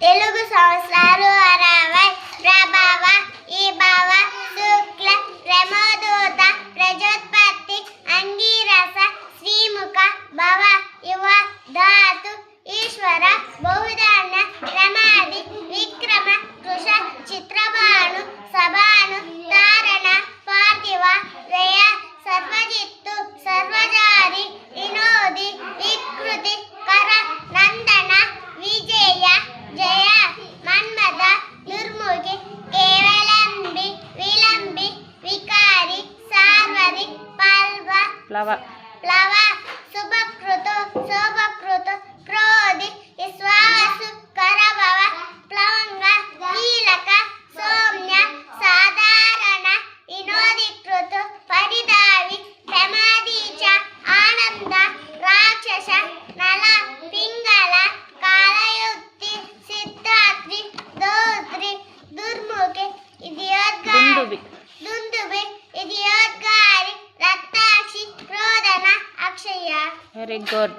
తెలుగు సంవత్సరాలు 60 ప్రభావ ఈభవ శుక్ల ప్రమోదూత ప్రజోత్పత్తి అంగీరస శ్రీముఖ భవ యువ ధాతు ఈశ్వర బహుధాన్య రమాది విక్రమ కృష చిత్రభాను సభాను తారణ పార్థివ వ్యయ సర్వజిత్తు సర్వజారి వినోది వికృతి కర నందన విజయ జయ మన్మథ దుర్ముఖి కేవలంబి విలంబి వికారి సార్వరి పల్వ ప్లవ శుభకృతు శోభకృతు క్రోధి విశ్వాసు కరభవ ప్లవంగ కీలక సౌమ్య సాధారణ వినోదీకృతు పరిదావి ప్రమాదీచ ఆనంద రాక్షస నల పింగళ కాలయుక్తి సిద్ధాత్రి దౌత్రి దుర్ముఖి ఇదియోద్గారి దుందుబి ఇదియోద్గారి రక్తాక్షి క్రోధన అక్షయ. Very good.